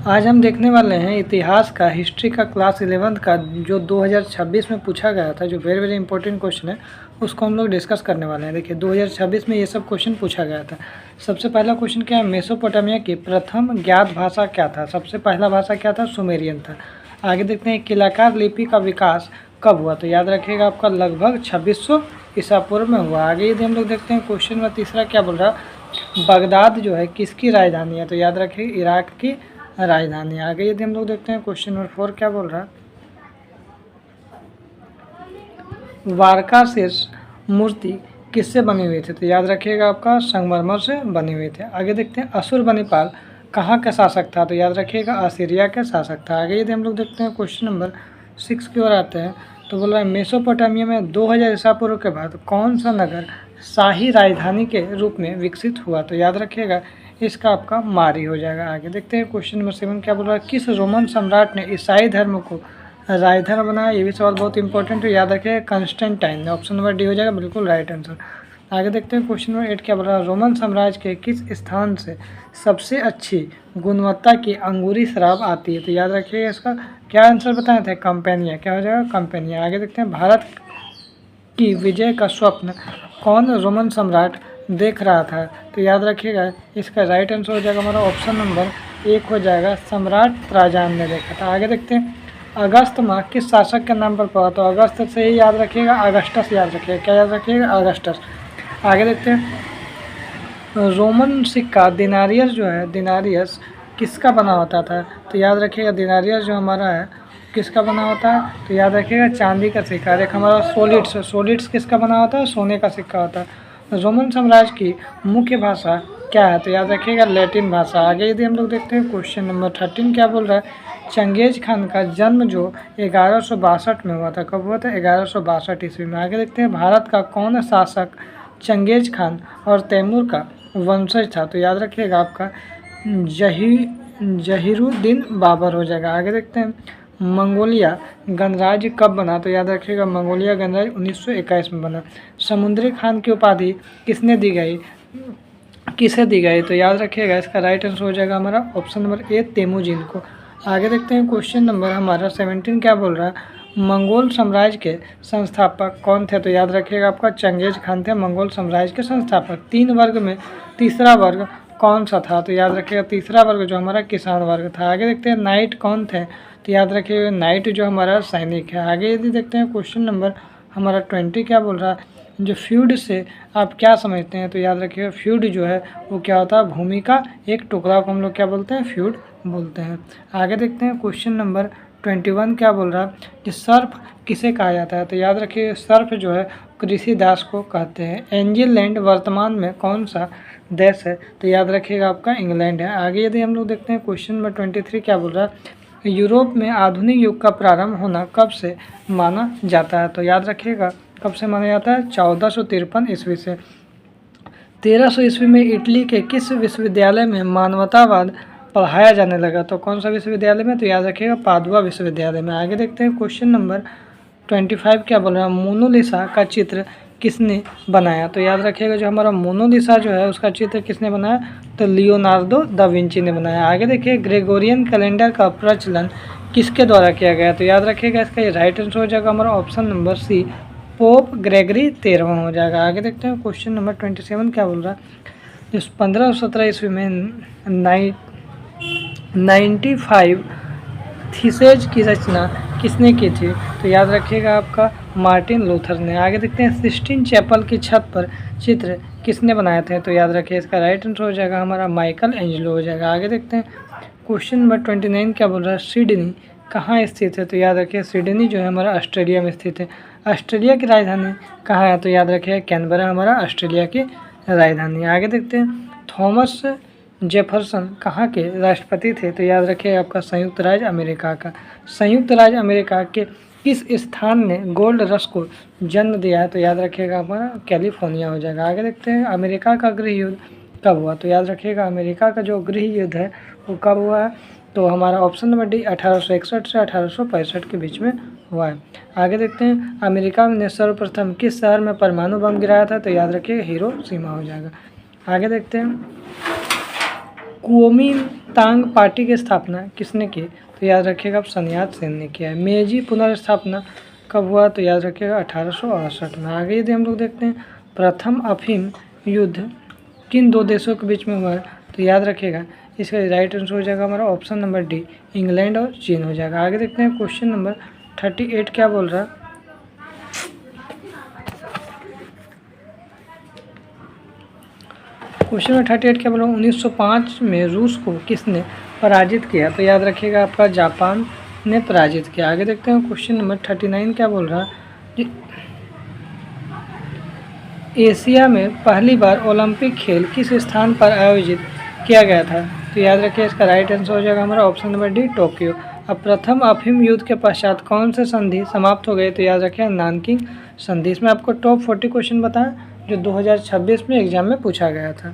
आज हम देखने वाले हैं इतिहास का, हिस्ट्री का, क्लास 11th का जो 2026 में पूछा गया था, जो वेरी वेरी इंपॉर्टेंट क्वेश्चन है उसको हम लोग डिस्कस करने वाले हैं। देखिए 2026 में ये सब क्वेश्चन पूछा गया था। सबसे पहला क्वेश्चन क्या है, मेसोपोटामिया की प्रथम ज्ञात भाषा क्या था। सबसे पहला भाषा क्या था, सुमेरियन था। आगे देखते हैं किलाकार लिपि का विकास कब हुआ, तो याद रखिएगा आपका लगभग 2600 ईसा पूर्व में हुआ। आगे यदि हम लोग देखते हैं क्वेश्चन में तीसरा क्या बोल रहा, बगदाद जो है किसकी राजधानी है, तो याद रखिए इराक की राजधानी। आगे यदि हम लोग देखते हैं क्वेश्चन नंबर 4 क्या बोल रहा है, वारकाशीर्ष मूर्ति किससे बनी हुई थी, तो याद रखिएगा आपका संगमरमर से बनी हुई थी। आगे देखते हैं अशुरबनिपाल कहाँ का शासक था, तो याद रखिएगा असीरिया का शासक था। आगे यदि हम लोग देखते हैं क्वेश्चन नंबर 6 की ओर आते हैं, तो बोल रहा है मेसोपोटामिया में 2000 ईसा पूर्व के बाद कौन सा नगर शाही राजधानी के रूप में विकसित हुआ, तो याद रखिएगा इसका आपका मारी हो जाएगा। आगे देखते हैं क्वेश्चन नंबर 7 क्या बोल रहा है, किस रोमन सम्राट ने ईसाई धर्म को राजधर्म बनाया। ये भी सवाल बहुत इंपॉर्टेंट है, याद रखिए कंस्टेंटाइन। ऑप्शन नंबर डी हो जाएगा बिल्कुल राइट आंसर। आगे देखते हैं क्वेश्चन नंबर 8 क्या बोल रहा है, रोमन साम्राज्य के किस स्थान से सबसे अच्छी गुणवत्ता की अंगूरी शराब आती है, तो याद रखिएगा इसका क्या आंसर बताए थे, कंपेनिया। क्या हो जाएगा, कंपेनिया। आगे देखते हैं भारत की विजय का स्वप्न कौन रोमन सम्राट देख रहा था, तो याद रखिएगा इसका राइट आंसर हो जाएगा हमारा ऑप्शन नंबर 1 हो जाएगा, सम्राट ट्राजान ने देखा था। आगे देखते हैं अगस्त माह किस शासक के नाम पर पड़ा, तो अगस्त से ही याद रखिएगा अगस्टस याद रखिएगा। क्या याद रखिएगा, अगस्टस। आगे देखते हैं रोमन सिक्का दिनारियस जो है, दिनारियस किसका बना होता था, तो याद रखिएगा दिनारियस जो हमारा है किसका बना होता है, तो याद रखिएगा चांदी का सिक्का। एक हमारा सोलिड्स, सोलिड्स किसका बना होता है, सोने का सिक्का होता है। रोमन साम्राज्य की मुख्य भाषा क्या है, तो याद रखिएगा लैटिन भाषा। आगे यदि हम लोग देखते हैं क्वेश्चन नंबर 13 क्या बोल रहा है, चंगेज खान का जन्म जो 1162 में हुआ था, कब हुआ था, 1162 ईस्वी में। आगे देखते हैं भारत का कौन शासक चंगेज खान और तैमूर का वंशज था, तो याद रखिएगा आपका जहीरुद्दीन बाबर हो जाएगा। आगे देखते हैं मंगोलिया गणराज्य कब बना, तो याद रखिएगा मंगोलिया गणराज्य 1921 में बना। समुद्री खान की उपाधि किसने दी गई, किसे दी गई, तो याद रखिएगा इसका राइट आंसर हो जाएगा हमारा ऑप्शन नंबर ए, तेमुजिन को। आगे देखते हैं क्वेश्चन नंबर हमारा 17 क्या बोल रहा है, मंगोल साम्राज्य के संस्थापक कौन थे, तो याद रखिएगा आपका चंगेज खान थे मंगोल साम्राज्य के संस्थापक। 3 वर्ग में तीसरा वर्ग कौन सा था, तो याद रखिएगा तीसरा वर्ग जो हमारा किसान वर्ग था। आगे देखते हैं नाइट कौन थे, तो याद रखिएगा नाइट जो हमारा सैनिक है। आगे यदि देखते हैं क्वेश्चन नंबर हमारा 20 क्या बोल रहा है, जो फ्यूड से आप क्या समझते हैं, तो याद रखिएगा फ्यूड जो है वो क्या होता है, भूमि का एक टुकड़ा को हम लोग क्या बोलते हैं, फ्यूड बोलते हैं। आगे देखते हैं क्वेश्चन नंबर 21 क्या बोल रहा है, कि सर्फ किसे कहा जाता है, तो याद रखिए सर्फ जो है कृषि दास को कहते हैं। एंजिल लैंड वर्तमान में कौन सा देश है, तो याद रखिएगा आपका इंग्लैंड है। आगे यदि हम लोग देखते हैं क्वेश्चन नंबर 23 क्या बोल रहा है, यूरोप में आधुनिक युग का प्रारंभ होना कब से माना जाता है, तो याद रखिएगा कब से माना जाता है, 1453 ईस्वी से। 1300 ईस्वी में इटली के किस विश्वविद्यालय में मानवतावाद पढ़ाया जाने लगा, तो कौन सा विश्वविद्यालय में, तो याद रखिएगा पादुआ विश्वविद्यालय में। आगे देखते हैं क्वेश्चन नंबर 25 क्या बोल रहा है, मोनालिसा का चित्र किसने बनाया, तो याद रखिएगा जो हमारा मोनालिसा जो है उसका चित्र किसने बनाया, तो लियोनार्डो दा विंची ने बनाया। आगे देखिए ग्रेगोरियन कैलेंडर का प्रचलन किसके द्वारा किया गया, तो याद रखिएगा इसका राइट आंसर हो जाएगा हमारा option number C, Pope Gregory 13वां हो जाएगा। आगे देखते हैं क्वेश्चन नंबर 27 क्या बोल रहा है, जिस 1517 ईस्वी में 95 थीसेज की रचना किसने की थी, तो याद रखिएगा आपका मार्टिन लूथर ने। आगे देखते हैं सिस्टीन चैपल की छत पर चित्र किसने बनाए थे, तो याद रखिए इसका राइट आंसर हो जाएगा हमारा माइकल एंजेलो हो जाएगा। आगे देखते हैं क्वेश्चन नंबर 29 क्या बोल रहा है, सिडनी कहाँ स्थित है, तो याद रखिए सिडनी जो है हमारा ऑस्ट्रेलिया में स्थित है। ऑस्ट्रेलिया की राजधानी कहाँ है, तो याद रखिए कैनबरा हमारा ऑस्ट्रेलिया की राजधानी। आगे देखते हैं थॉमस जेफरसन कहाँ के राष्ट्रपति थे, तो याद रखिए आपका संयुक्त राज्य अमेरिका का। संयुक्त राज्य अमेरिका के किस स्थान ने गोल्ड रश को जन्म दिया है, तो याद रखिएगा हमारा कैलिफोर्निया हो जाएगा। आगे देखते हैं अमेरिका का गृह युद्ध कब हुआ, तो याद रखिएगा अमेरिका का जो गृह युद्ध है वो कब हुआ है, तो हमारा ऑप्शन नंबर डी 1861 से 1865 के बीच में हुआ है। आगे देखते हैं अमेरिका ने सर्वप्रथम किस शहर में परमाणु बम गिराया था, तो याद रखिएगा हिरोशिमा हो जाएगा। आगे देखते हैं कुओमिंतांग पार्टी की स्थापना किसने की? तो याद रखिएगा ऑप्शन याद सेन ने किया है। मेजी पुनर्स्थापना कब हुआ? तो याद रखिएगा 1868 में। आगे यदि हम लोग देखते हैं प्रथम अफीम युद्ध किन दो देशों के बीच में हुआ है? तो याद रखिएगा इसका राइट आंसर हो जाएगा हमारा ऑप्शन नंबर डी, इंग्लैंड और चीन हो जाएगा। आगे देखते हैं क्वेश्चन नंबर 38 क्या बोल रहा है। क्वेश्चन नंबर 38 क्या बोल रहा है? 1905 में रूस को किसने पराजित किया? तो याद रखिएगा आपका जापान ने पराजित किया। आगे देखते हैं क्वेश्चन नंबर 39 क्या बोल रहा है। एशिया में पहली बार ओलंपिक खेल किस स्थान पर आयोजित किया गया था? तो याद रखिए इसका राइट आंसर हो जाएगा हमारा ऑप्शन नंबर डी, टोक्यो। अब प्रथम अफीम युद्ध के पश्चात कौन से संधि समाप्त हो गए? तो याद रखिए नानकिंग संधि। इसमें आपको टॉप 40 क्वेश्चन बताएं जो 2026 में एग्जाम में पूछा गया था।